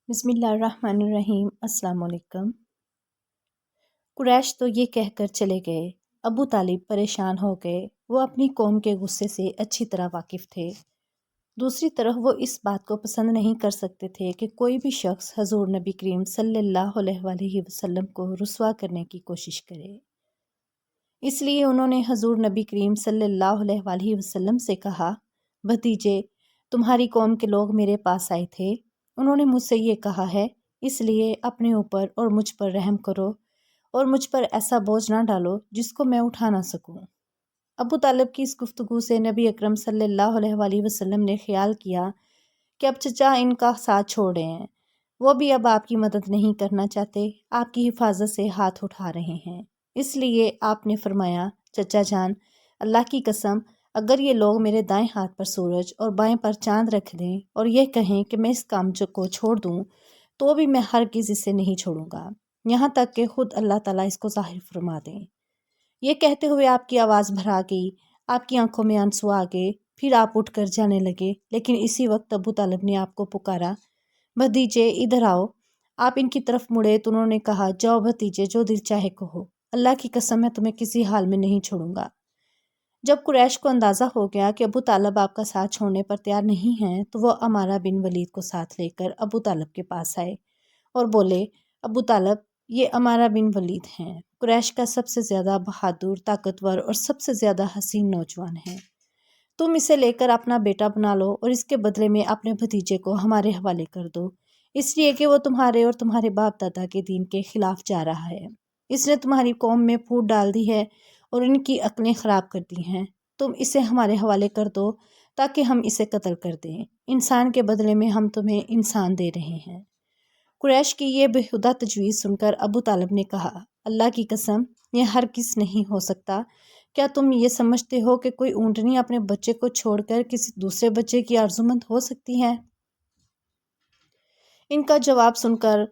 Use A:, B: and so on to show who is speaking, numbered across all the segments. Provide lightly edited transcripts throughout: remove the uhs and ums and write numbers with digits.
A: بسم اللہ الرحمن الرحیم۔ السلام علیکم۔ قریش تو یہ کہہ کر چلے گئے۔ ابو طالب پریشان ہو گئے۔ وہ اپنی قوم کے غصے سے اچھی طرح واقف تھے۔ دوسری طرف وہ اس بات کو پسند نہیں کر سکتے تھے کہ کوئی بھی شخص حضور نبی کریم صلی اللہ علیہ وآلہ وسلم کو رسوا کرنے کی کوشش کرے۔ اس لیے انہوں نے حضور نبی کریم صلی اللہ علیہ وآلہ وسلم سے کہا، بھتیجے، تمہاری قوم کے لوگ میرے پاس آئے تھے۔ انہوں نے مجھ سے یہ کہا ہے، اس لیے اپنے اوپر اور مجھ پر رحم کرو اور مجھ پر ایسا بوجھ نہ ڈالو جس کو میں اٹھا نہ سکوں۔ ابو طالب کی اس گفتگو سے نبی اکرم صلی اللہ علیہ وآلہ وسلم نے خیال کیا کہ اب چچا ان کا ساتھ چھوڑ رہے ہیں، وہ بھی اب آپ کی مدد نہیں کرنا چاہتے، آپ کی حفاظت سے ہاتھ اٹھا رہے ہیں۔ اس لیے آپ نے فرمایا، چچا جان، اللہ کی قسم، اگر یہ لوگ میرے دائیں ہاتھ پر سورج اور بائیں پر چاند رکھ دیں اور یہ کہیں کہ میں اس کام کو چھوڑ دوں تو بھی میں ہرگز اسے نہیں چھوڑوں گا، یہاں تک کہ خود اللہ تعالیٰ اس کو ظاہر فرما دیں۔ یہ کہتے ہوئے آپ کی آواز بھرا گئی، آپ کی آنکھوں میں آنسو آ گئے، پھر آپ اٹھ کر جانے لگے، لیکن اسی وقت ابو طالب نے آپ کو پکارا، بھتیجے ادھر آؤ۔ آپ ان کی طرف مڑے تو انہوں نے کہا، جاؤ بھتیجے، جو دل چاہے کہو، اللہ کی قسم میں تمہیں کسی حال میں نہیں چھوڑوں گا۔ جب قریش کو اندازہ ہو گیا کہ ابو طالب آپ کا ساتھ چھوڑنے پر تیار نہیں ہیں تو وہ عمارہ بن ولید کو ساتھ لے کر ابو طالب کے پاس آئے اور بولے، ابو طالب، یہ عمارہ بن ولید ہیں، قریش کا سب سے زیادہ بہادر، طاقتور اور سب سے زیادہ حسین نوجوان ہے۔ تم اسے لے کر اپنا بیٹا بنا لو اور اس کے بدلے میں اپنے بھتیجے کو ہمارے حوالے کر دو، اس لیے کہ وہ تمہارے اور تمہارے باپ دادا کے دین کے خلاف جا رہا ہے۔ اس نے تمہاری قوم میں پھوٹ ڈال دی ہے اور ان کی عقلیں خراب کر دی ہیں۔ تم اسے ہمارے حوالے کر دو تاکہ ہم اسے قتل کر دیں۔ انسان کے بدلے میں ہم تمہیں انسان دے رہے ہیں۔ قریش کی یہ بیہودہ تجویز سن کر ابو طالب نے کہا، اللہ کی قسم، یہ ہرگز نہیں ہو سکتا۔ کیا تم یہ سمجھتے ہو کہ کوئی اونٹنی اپنے بچے کو چھوڑ کر کسی دوسرے بچے کی آرزومند ہو سکتی ہے؟ ان کا جواب سن کر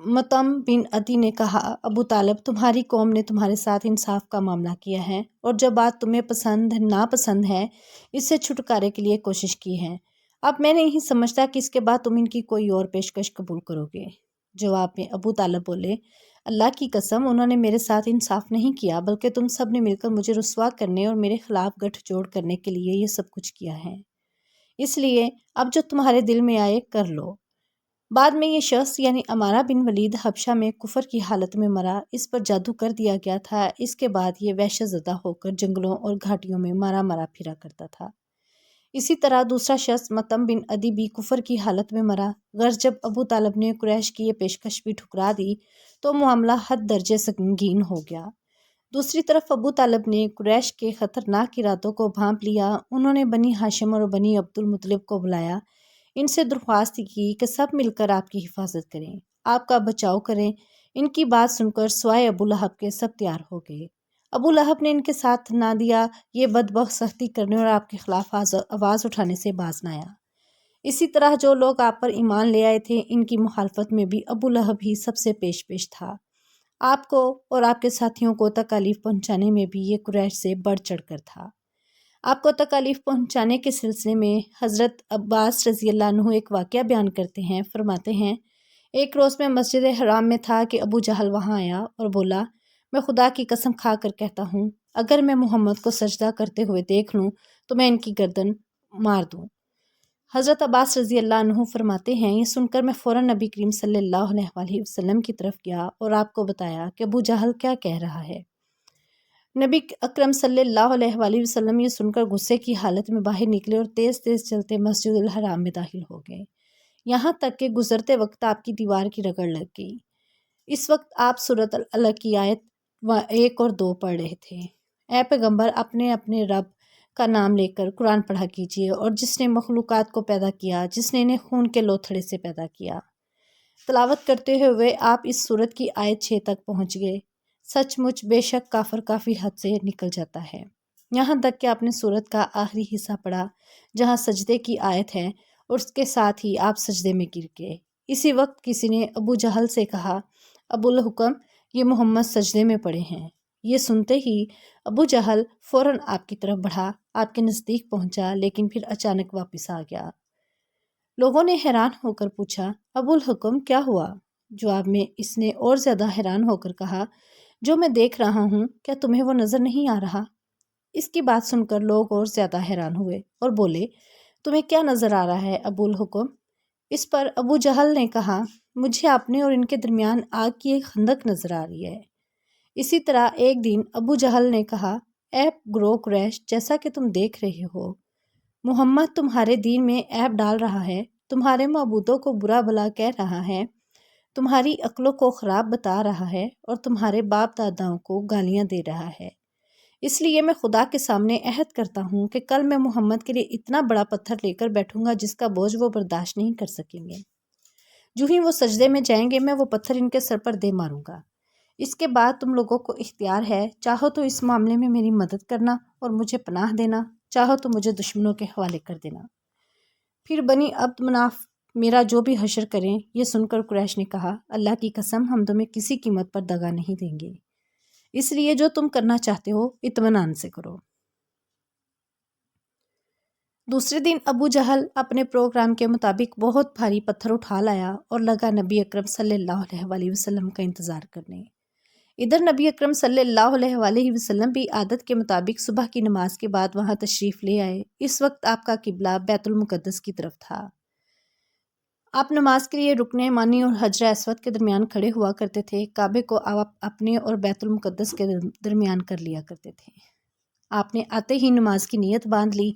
A: مطعم بن عدی نے کہا، ابو طالب، تمہاری قوم نے تمہارے ساتھ انصاف کا معاملہ کیا ہے اور جو بات تمہیں پسند ناپسند ہے اس سے چھٹکارے کے لیے کوشش کی ہے۔ اب میں نہیں سمجھتا کہ اس کے بعد تم ان کی کوئی اور پیشکش قبول کرو گے۔ جواب میں ابو طالب بولے، اللہ کی قسم، انہوں نے میرے ساتھ انصاف نہیں کیا بلکہ تم سب نے مل کر مجھے رسوا کرنے اور میرے خلاف گٹھ جوڑ کرنے کے لیے یہ سب کچھ کیا ہے۔ اس لیے اب جو تمہارے دل میں آئے کر لو۔ بعد میں یہ شخص یعنی عمارہ بن ولید حبشہ میں کفر کی حالت میں مرا، اس پر جادو کر دیا گیا تھا۔ اس کے بعد یہ وحشت زدہ ہو کر جنگلوں اور گھاٹیوں میں مارا پھرا کرتا تھا۔ اسی طرح دوسرا شخص مطعم بن عدی بھی کفر کی حالت میں مرا۔ غرض جب ابو طالب نے قریش کی یہ پیشکش بھی ٹھکرا دی تو معاملہ حد درجے سنگین ہو گیا۔ دوسری طرف ابو طالب نے قریش کے خطرناک ارادوں کو بھانپ لیا۔ انہوں نے بنی ہاشم اور بنی عبد المطلب کو بلایا، ان سے درخواست کی کہ سب مل کر آپ کی حفاظت کریں، آپ کا بچاؤ کریں۔ ان کی بات سن کر سوائے ابو لہب کے سب تیار ہو گئے۔ ابو لہب نے ان کے ساتھ نہ دیا، یہ بدبخت سختی کرنے اور آپ کے خلاف آواز اٹھانے سے باز نہ آیا۔ اسی طرح جو لوگ آپ پر ایمان لے آئے تھے، ان کی مخالفت میں بھی ابو لہب ہی سب سے پیش تھا۔ آپ کو اور آپ کے ساتھیوں کو تکالیف پہنچانے میں بھی یہ قریش سے بڑھ چڑھ کر تھا۔ آپ کو تکالیف پہنچانے کے سلسلے میں حضرت عباس رضی اللہ عنہ ایک واقعہ بیان کرتے ہیں۔ فرماتے ہیں، ایک روز میں مسجد حرام میں تھا کہ ابو جہل وہاں آیا اور بولا، میں خدا کی قسم کھا کر کہتا ہوں، اگر میں محمد کو سجدہ کرتے ہوئے دیکھ لوں تو میں ان کی گردن مار دوں۔ حضرت عباس رضی اللہ عنہ فرماتے ہیں، یہ سن کر میں فوراً نبی کریم صلی اللہ علیہ وآلہ وسلم کی طرف گیا اور آپ کو بتایا کہ ابو جہل کیا کہہ رہا ہے۔ نبی اکرم صلی اللہ علیہ وآلہ وسلم یہ سن کر غصے کی حالت میں باہر نکلے اور تیز تیز چلتے مسجد الحرام میں داخل ہو گئے، یہاں تک کہ گزرتے وقت آپ کی دیوار کی رگڑ لگ گئی۔ اس وقت آپ سورۃ العلق کی آیت 1 اور 2 پڑھ رہے تھے، اے پیغمبر، اپنے اپنے رب کا نام لے کر قرآن پڑھا کیجیے، اور جس نے مخلوقات کو پیدا کیا، جس نے انہیں خون کے لوتھڑے سے پیدا کیا۔ تلاوت کرتے ہوئے آپ اس سورت کی آیت 6 تک پہنچ گئے۔ سچ مچ بے شک کافر کافی حد سے نکل جاتا ہے، یہاں تک کہ آپ نے سورت کا آخری حصہ پڑھا جہاں سجدے کی آیت ہے اور اس کے ساتھ ہی آپ سجدے میں گر گئے۔ اسی وقت کسی نے ابو جہل سے کہا، ابو الحکم، یہ محمد سجدے میں پڑے ہیں۔ یہ سنتے ہی ابو جہل فوراً آپ کی طرف بڑھا، آپ کے نزدیک پہنچا، لیکن پھر اچانک واپس آ گیا۔ لوگوں نے حیران ہو کر پوچھا، ابو الحکم کیا ہوا؟ جواب میں اس نے اور زیادہ حیران ہو کر کہا، جو میں دیکھ رہا ہوں کیا تمہیں وہ نظر نہیں آ رہا؟ اس کی بات سن کر لوگ اور زیادہ حیران ہوئے اور بولے، تمہیں کیا نظر آ رہا ہے ابو الحکم؟ اس پر ابو جہل نے کہا، مجھے اپنے اور ان کے درمیان آگ کی ایک خندق نظر آ رہی ہے۔ اسی طرح ایک دن ابو جہل نے کہا، اے گروہ قریش، جیسا کہ تم دیکھ رہے ہو محمد تمہارے دین میں عیب ڈال رہا ہے، تمہارے معبودوں کو برا بھلا کہہ رہا ہے، تمہاری عقلوں کو خراب بتا رہا ہے اور تمہارے باپ داداؤں کو گالیاں دے رہا ہے۔ اس لیے میں خدا کے سامنے عہد کرتا ہوں کہ کل میں محمد کے لیے اتنا بڑا پتھر لے کر بیٹھوں گا جس کا بوجھ وہ برداشت نہیں کر سکیں گے۔ جو ہی وہ سجدے میں جائیں گے میں وہ پتھر ان کے سر پر دے ماروں گا۔ اس کے بعد تم لوگوں کو اختیار ہے، چاہو تو اس معاملے میں میری مدد کرنا اور مجھے پناہ دینا، چاہو تو مجھے دشمنوں کے حوالے کر دینا۔ پھر بنی عبد مناف میرا جو بھی حشر کریں۔ یہ سن کر قریش نے کہا، اللہ کی قسم ہم تمہیں کسی قیمت پر دغا نہیں دیں گے، اس لیے جو تم کرنا چاہتے ہو اطمینان سے کرو۔ دوسرے دن ابو جہل اپنے پروگرام کے مطابق بہت بھاری پتھر اٹھا لایا اور لگا نبی اکرم صلی اللہ علیہ وسلم کا انتظار کرنے۔ ادھر نبی اکرم صلی اللہ علیہ وسلم بھی عادت کے مطابق صبح کی نماز کے بعد وہاں تشریف لے آئے۔ اس وقت آپ کا قبلہ بیت المقدس کی طرف تھا۔ آپ نماز کے لیے رکن یمانی اور حجر اسود کے درمیان کھڑے ہوا کرتے تھے۔ کعبے کو آپ اپنے اور بیت المقدس کے درمیان کر لیا کرتے تھے۔ آپ نے آتے ہی نماز کی نیت باندھ لی۔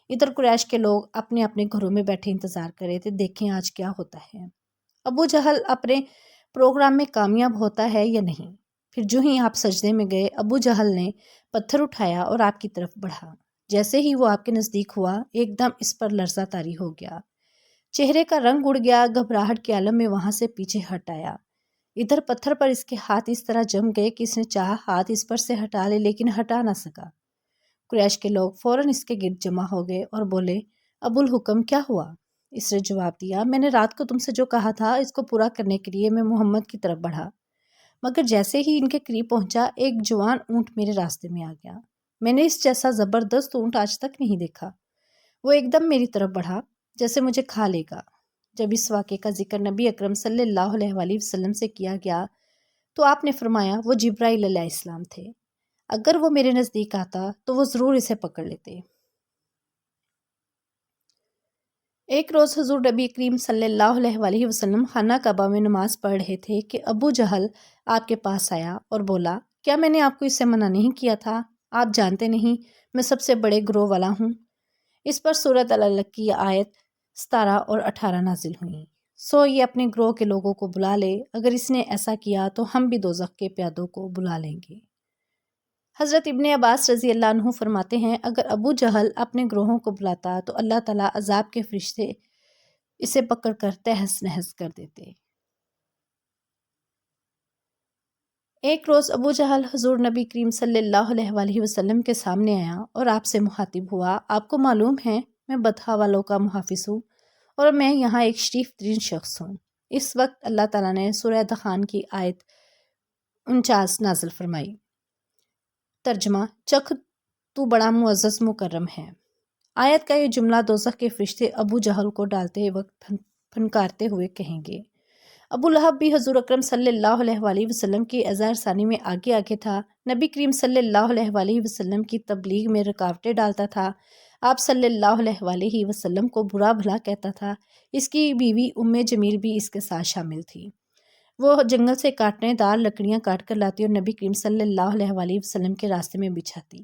A: ادھر قریش کے لوگ اپنے اپنے گھروں میں بیٹھے انتظار کر رہے تھے، دیکھیں آج کیا ہوتا ہے، ابو جہل اپنے پروگرام میں کامیاب ہوتا ہے یا نہیں۔ پھر جو ہی آپ سجدے میں گئے، ابو جہل نے پتھر اٹھایا اور آپ کی طرف بڑھا۔ جیسے ہی وہ آپ کے نزدیک ہوا، ایک دم اس پر لرزہ طاری ہو گیا، چہرے کا رنگ اڑ گیا، گھبراہٹ کے عالم میں وہاں سے پیچھے ہٹ آیا۔ ادھر پتھر پر اس کے ہاتھ اس طرح جم گئے کہ اس نے چاہا ہاتھ اس پر سے ہٹا لے لیکن ہٹا نہ سکا۔ قریش کے لوگ فوراً اس کے گرد جمع ہو گئے اور بولے، ابو الحکم کیا ہوا؟ اس نے جواب دیا، میں نے رات کو تم سے جو کہا تھا اس کو پورا کرنے کے لیے میں محمد کی طرف بڑھا، مگر جیسے ہی ان کے قریب پہنچا ایک جوان اونٹ میرے راستے میں آ گیا۔ میں نے اس جیسا زبردست اونٹ آج تک نہیں دیکھا۔ وہ ایک دم میری طرف بڑھا جیسے مجھے کھا لے گا۔ جب اس واقعے کا ذکر نبی اکرم صلی اللہ علیہ وسلم سے کیا گیا تو آپ نے فرمایا، وہ جبرائیل علیہ السلام تھے، اگر وہ میرے نزدیک آتا تو وہ ضرور اسے پکڑ لیتے۔ ایک روز حضور نبی کریم صلی اللہ علیہ وسلم خانہ کعبہ میں نماز پڑھ رہے تھے کہ ابو جہل آپ کے پاس آیا اور بولا، کیا میں نے آپ کو اس سے منع نہیں کیا تھا؟ آپ جانتے نہیں میں سب سے بڑے گروہ والا ہوں۔ اس پر سورۃ العلق کی آیت 17 اور 18 نازل ہوئیں، سو یہ اپنے گروہ کے لوگوں کو بلا لے، اگر اس نے ایسا کیا تو ہم بھی دوزخ کے پیادوں کو بلا لیں گے۔ حضرت ابن عباس رضی اللہ عنہ فرماتے ہیں، اگر ابو جہل اپنے گروہوں کو بلاتا تو اللہ تعالیٰ عذاب کے فرشتے اسے پکڑ کر تہس نہس کر دیتے۔ ایک روز ابو جہل حضور نبی کریم صلی اللہ علیہ وسلم کے سامنے آیا اور آپ سے مخاطب ہوا، آپ کو معلوم ہے میں بدحا والوں کا محافظ ہوں اور میں یہاں ایک شریف ترین شخص ہوں۔ اس وقت اللہ تعالیٰ نے سورہ دخان کی آیت 49 نازل فرمائی۔ ترجمہ، چکھ تو بڑا معزز مکرم ہے۔ آیت کا یہ جملہ دوزخ کے فرشتے ابو جہل کو ڈالتے وقت پھنکارتے ہوئے کہیں گے۔ ابو لہب بھی حضور اکرم صلی اللہ علیہ وسلم کی اعزاز ثانی میں آگے آگے تھا، نبی کریم صلی اللہ علیہ وسلم کی تبلیغ میں رکاوٹیں ڈالتا تھا، آپ صلی اللہ علیہ وسلم کو برا بھلا کہتا تھا۔ اس کی بیوی جمیل بھی اس کے ساتھ شامل تھی۔ وہ جنگل سے کاٹنے دار لکڑیاں کاٹ کر لاتی اور نبی کریم صلی اللہ علیہ وسلم کے راستے میں بچھاتی۔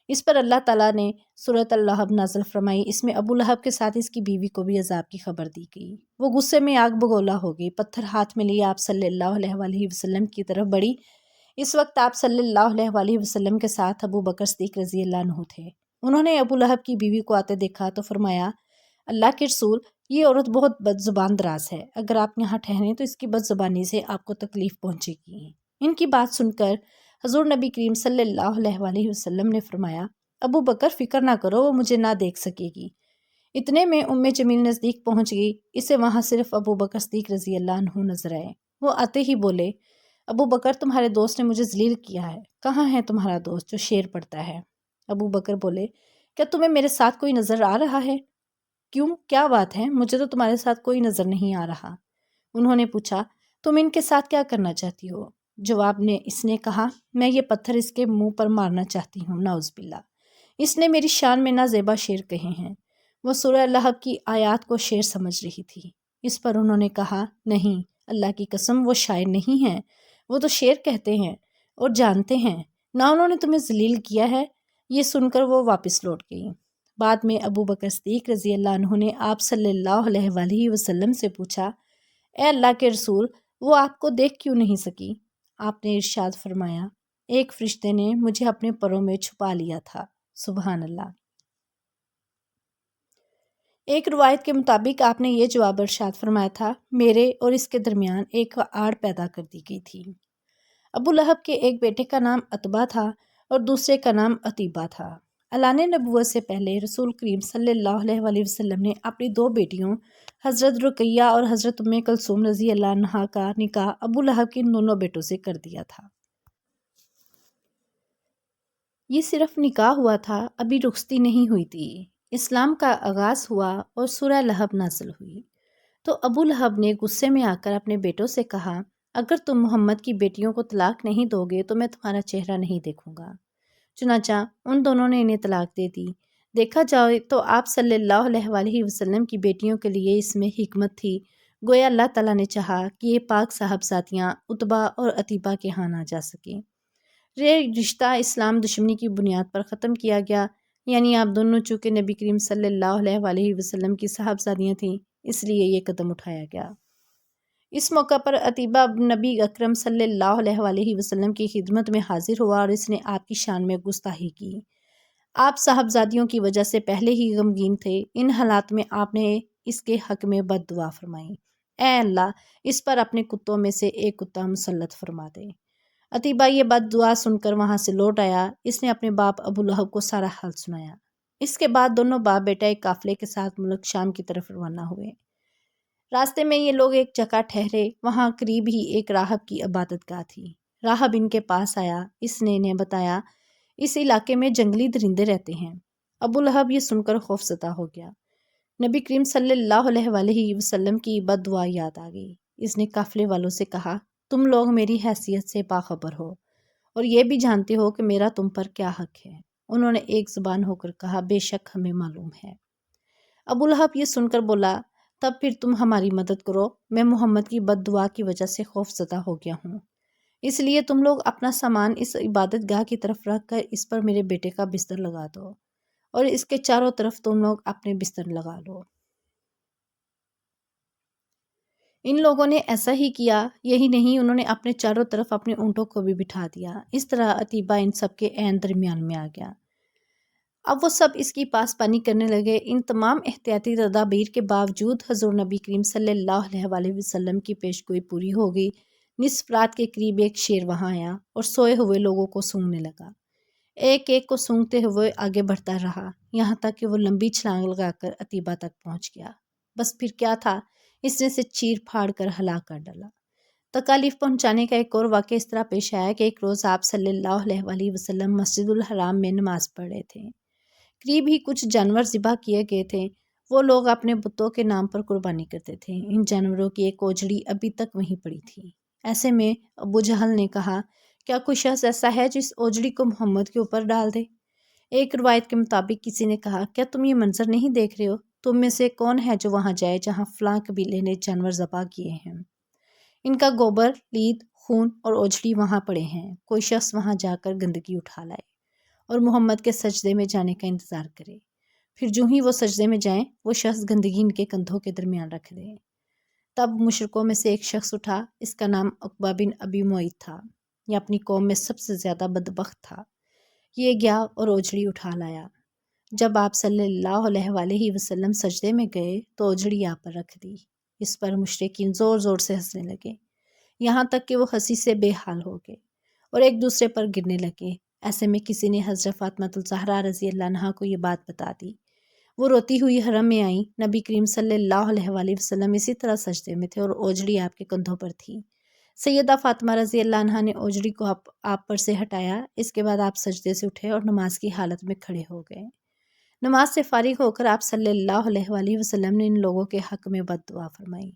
A: اس پر اللہ تعالیٰ نے سورۃ اللہب نازل فرمائی، اس میں ابو لہب کے ساتھ اس کی بیوی کو بھی عذاب کی خبر دی گئی۔ وہ غصے میں آگ بگولا ہو گئی، پتھر ہاتھ میں لیے آپ صلی اللہ علیہ وسلم کی طرف بڑھی۔ اس وقت آپ صلی اللہ علیہ وسلم کے ساتھ ابو بکر صدیق رضی اللہ عنہ تھے۔ انہوں نے ابو لہب کی بیوی کو آتے دیکھا تو فرمایا، اللہ کے رسول، یہ عورت بہت بد زبان دراز ہے، اگر آپ یہاں ٹھہریں تو اس کی بد زبانی سے آپ کو تکلیف پہنچے گی۔ ان کی بات سن کر حضور نبی کریم صلی اللہ علیہ وسلم نے فرمایا، ابو بکر فکر نہ کرو، وہ مجھے نہ دیکھ سکے گی۔ اتنے میں جمیل نزدیک پہنچ گئی، اسے وہاں صرف ابو بکر صدیق رضی اللہ عنہ نظر آئے۔ وہ آتے ہی بولے، ابو بکر تمہارے دوست نے مجھے ذلیل کیا ہے، کہاں ہے تمہارا دوست جو شعر پڑھتا ہے؟ ابو بکر بولے، کیا تمہیں میرے ساتھ کوئی نظر آ رہا ہے؟ کیوں، کیا بات ہے؟ مجھے تو تمہارے ساتھ کوئی نظر نہیں آ رہا۔ انہوں نے پوچھا، تم ان کے ساتھ کیا کرنا چاہتی ہو؟ جواب میں اس نے کہا، میں یہ پتھر اس کے منہ پر مارنا چاہتی ہوں، نعوذ باللہ۔ اس نے میری شان میں نازیبا شعر کہے ہیں۔ وہ سورہ لہب کی آیات کو شعر سمجھ رہی تھی۔ اس پر انہوں نے کہا، نہیں، اللہ کی قسم، وہ شاعر نہیں ہیں، وہ تو شعر کہتے ہیں اور جانتے ہیں نہ، انہوں نے تمہیں ذلیل کیا ہے۔ یہ سن کر وہ واپس لوٹ گئی۔ بعد میں ابو بکر صدیق رضی اللہ عنہ نے آپ صلی اللہ علیہ وآلہ وسلم سے پوچھا، اے اللہ کے رسول، وہ آپ کو دیکھ کیوں نہیں سکی؟ آپ نے ارشاد فرمایا، ایک فرشتے نے مجھے اپنے پروں میں چھپا لیا تھا۔ سبحان اللہ۔ ایک روایت کے مطابق آپ نے یہ جواب ارشاد فرمایا تھا، میرے اور اس کے درمیان ایک آڑ پیدا کر دی گئی تھی۔ ابو لہب کے ایک بیٹے کا نام عتبہ تھا اور دوسرے کا نام عتیبہ تھا۔ اعلان نبوت سے پہلے رسول کریم صلی اللہ علیہ وآلہ وسلم نے اپنی دو بیٹیوں حضرت رقیہ اور حضرت ام کلثوم رضی اللہ عنہا کا نکاح ابو لہب کے ان دونوں بیٹوں سے کر دیا تھا۔ یہ صرف نکاح ہوا تھا، ابھی رخصتی نہیں ہوئی تھی۔ اسلام کا آغاز ہوا اور سورہ لہب نازل ہوئی تو ابو لہب نے غصے میں آ کر اپنے بیٹوں سے کہا، اگر تم محمد کی بیٹیوں کو طلاق نہیں دو گے تو میں تمہارا چہرہ نہیں دیکھوں گا۔ چنانچہ ان دونوں نے انہیں طلاق دے دی۔ دیکھا جائے تو آپ صلی اللہ علیہ وآلہ وسلم کی بیٹیوں کے لیے اس میں حکمت تھی، گویا اللہ تعالیٰ نے چاہا کہ یہ پاک صاحبزادیاں عتبہ اور عتیبہ کے ہاں نہ جا سکیں۔ یہ رشتہ اسلام دشمنی کی بنیاد پر ختم کیا گیا، یعنی آپ دونوں چونکہ نبی کریم صلی اللہ علیہ وآلہ وسلم کی صاحبزادیاں تھیں، اس لیے یہ قدم اٹھایا گیا۔ اس موقع پر عتیبہ نبی اکرم صلی اللہ علیہ وآلہ وسلم کی خدمت میں حاضر ہوا اور اس نے آپ کی شان میں گستاخی کی۔ آپ صاحبزادیوں کی وجہ سے پہلے ہی غمگین تھے، ان حالات میں آپ نے اس کے حق میں بد دعا فرمائی، اے اللہ، اس پر اپنے کتوں میں سے ایک کتا مسلط فرما دے۔ عتیبہ یہ بد دعا سن کر وہاں سے لوٹ آیا۔ اس نے اپنے باپ ابو لہب کو سارا حال سنایا۔ اس کے بعد دونوں باپ بیٹا ایک قافلے کے ساتھ ملک شام کی طرف روانہ ہوئے۔ راستے میں یہ لوگ ایک جگہ ٹھہرے، وہاں قریب ہی ایک راہب کی عبادت گاہ تھی۔ راہب ان کے پاس آیا، اس نے انہیں بتایا، اس علاقے میں جنگلی درندے رہتے ہیں۔ ابو لہب یہ سن کر خوفزدہ ہو گیا۔ نبی کریم صلی اللہ علیہ وآلہ وسلم کی بد دعا یاد آ گئی۔ اس نے قافلے والوں سے کہا، تم لوگ میری حیثیت سے باخبر ہو اور یہ بھی جانتے ہو کہ میرا تم پر کیا حق ہے۔ انہوں نے ایک زبان ہو کر کہا، بے شک ہمیں معلوم ہے۔ ابو لہب یہ سن کر بولا، تب پھر تم ہماری مدد کرو، میں محمد کی بد دعا کی وجہ سے خوف زدہ ہو گیا ہوں، اس لیے تم لوگ اپنا سامان اس عبادت گاہ کی طرف رکھ کر اس پر میرے بیٹے کا بستر لگا دو اور اس کے چاروں طرف تم لوگ اپنے بستر لگا لو۔ ان لوگوں نے ایسا ہی کیا، یہی نہیں انہوں نے اپنے چاروں طرف اپنے اونٹوں کو بھی بٹھا دیا۔ اس طرح عتیبہ ان سب کے عین درمیان میں آ گیا۔ اب وہ سب اس کی پاس پانی کرنے لگے۔ ان تمام احتیاطی تدابیر کے باوجود حضور نبی کریم صلی اللہ علیہ وآلہ وسلم کی پیشگوئی پوری ہو گئی۔ نصف رات کے قریب ایک شیر وہاں آیا اور سوئے ہوئے لوگوں کو سونگنے لگا۔ ایک ایک کو سونگتے ہوئے آگے بڑھتا رہا، یہاں تک کہ وہ لمبی چھلانگ لگا کر عتیبہ تک پہنچ گیا۔ بس پھر کیا تھا، اس نے اسے چیر پھاڑ کر ہلاک کر ڈالا۔ تکالیف پہنچانے کا ایک اور واقعہ اس طرح پیش آیا کہ ایک روز آپ صلی اللہ علیہ وآلہ وسلم مسجد الحرام میں نماز پڑھ رہے تھے۔ قریب ہی کچھ جانور ذبح کیے گئے تھے۔ وہ لوگ اپنے بتوں کے نام پر قربانی کرتے تھے۔ ان جانوروں کی ایک اوجڑی ابھی تک وہیں پڑی تھی۔ ایسے میں ابو جہل نے کہا، کیا کوئی شخص ایسا ہے جس اوجڑی کو محمد کے اوپر ڈال دے؟ ایک روایت کے مطابق کسی نے کہا، کیا تم یہ منظر نہیں دیکھ رہے ہو؟ تم میں سے کون ہے جو وہاں جائے جہاں فلاں قبیلے نے جانور ذبح کیے ہیں؟ ان کا گوبر، لید، خون اور اوجڑی وہاں پڑے ہیں۔ کوئی شخص وہاں جا کر گندگی اٹھا لائے اور محمد کے سجدے میں جانے کا انتظار کرے، پھر جو ہی وہ سجدے میں جائیں وہ شخص گندگی ان کے کندھوں کے درمیان رکھ دے۔ تب مشرکوں میں سے ایک شخص اٹھا، اس کا نام عقبہ بن ابی معیط تھا۔ یہ اپنی قوم میں سب سے زیادہ بدبخت تھا۔ یہ گیا اور اوجڑی اٹھا لایا۔ جب آپ صلی اللہ علیہ وآلہ وسلم سجدے میں گئے تو اوجڑی آپ پر رکھ دی۔ اس پر مشرکین زور زور سے ہنسنے لگے، یہاں تک کہ وہ ہنسی سے بے حال ہو گئے اور ایک دوسرے پر گرنے لگے۔ ایسے میں کسی نے حضرت فاطمہ الزہرا رضی اللہ عنہا کو یہ بات بتا دی۔ وہ روتی ہوئی حرم میں آئیں۔ نبی کریم صلی اللہ علیہ وآلہ وسلم اسی طرح سجدے میں تھے اور اوجڑی آپ کے کندھوں پر تھی۔ سیدہ فاطمہ رضی اللہ عنہا نے اوجڑی کو آپ پر سے ہٹایا۔ اس کے بعد آپ سجدے سے اٹھے اور نماز کی حالت میں کھڑے ہو گئے۔ نماز سے فارغ ہو کر آپ صلی اللہ علیہ وآلہ وسلم نے ان لوگوں کے حق میں بد دعا فرمائی۔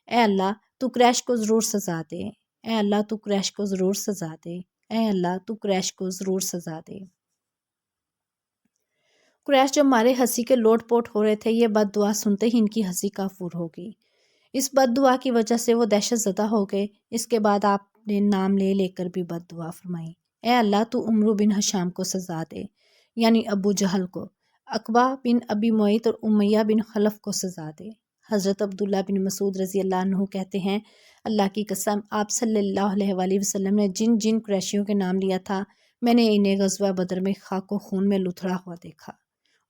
A: اے اللہ تو قریش کو ضرور سزا دے، اے اللہ تو قریش کو ضرور سزا دے، اے اللہ تو قریش کو ضرور سزا دے۔ قریش جب مارے ہنسی کے لوٹ پوٹ ہو رہے تھے، یہ بد دعا سنتے ہی ان کی ہنسی کافور ہو گئی۔ اس بد دعا کی وجہ سے وہ دہشت زدہ ہو گئے۔ اس کے بعد آپ نے نام لے لے کر بھی بد دعا فرمائی۔ اے اللہ تو عمرو بن حشام کو سزا دے، یعنی ابو جہل کو، عقبہ بن ابی معیط اور امیہ بن خلف کو سزا دے۔ حضرت عبداللہ بن مسعود رضی اللہ عنہ کہتے ہیں، اللہ کی قسم آپ صلی اللہ علیہ وآلہ وسلم نے جن جن قریشیوں کے نام لیا تھا، میں نے انہیں غزوہ بدر میں خاک و خون میں لتھڑا ہوا دیکھا،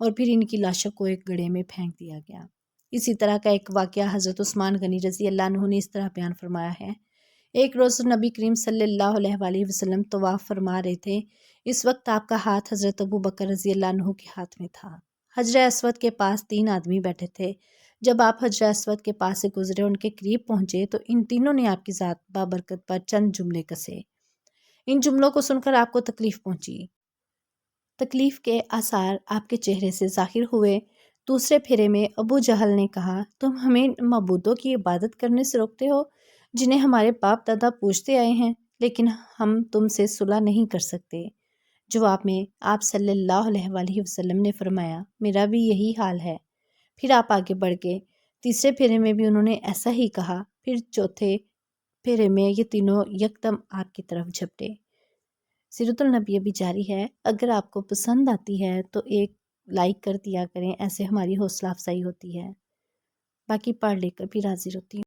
A: اور پھر ان کی لاشوں کو ایک گڑھے میں پھینک دیا گیا۔ اسی طرح کا ایک واقعہ حضرت عثمان غنی رضی اللہ عنہ نے اس طرح بیان فرمایا ہے۔ ایک روز نبی کریم صلی اللہ علیہ وآلہ وسلم طواف فرما رہے تھے۔ اس وقت آپ کا ہاتھ حضرت ابو بکر رضی اللہ عنہ کے ہاتھ میں تھا۔ حجر اسود کے پاس 3 آدمی بیٹھے تھے۔ جب آپ حجر اسود کے پاس سے گزرے، ان کے قریب پہنچے تو ان تینوں نے آپ کی ذات بابرکت پر چند جملے کسے۔ ان جملوں کو سن کر آپ کو تکلیف پہنچی۔ تکلیف کے آثار آپ کے چہرے سے ظاہر ہوئے۔ دوسرے پھیرے میں ابو جہل نے کہا، تم ہمیں معبودوں کی عبادت کرنے سے روکتے ہو جنہیں ہمارے باپ دادا پوجتے آئے ہیں، لیکن ہم تم سے صلح نہیں کر سکتے۔ جواب میں آپ صلی اللہ علیہ وآلہ وسلم نے فرمایا، میرا بھی یہی حال ہے۔ پھر آپ آگے بڑھ گئے۔ تیسرے پھیرے میں بھی انہوں نے ایسا ہی کہا۔ پھر چوتھے پھیرے میں یہ تینوں یکدم آپ کی طرف جھپٹے۔ سیرت النبی ابھی جاری ہے۔ اگر آپ کو پسند آتی ہے تو ایک لائک کر دیا کریں، ایسے ہماری حوصلہ افزائی ہوتی ہے۔ باقی پڑھ لے کر بھی حاضر ہوتی ہوں۔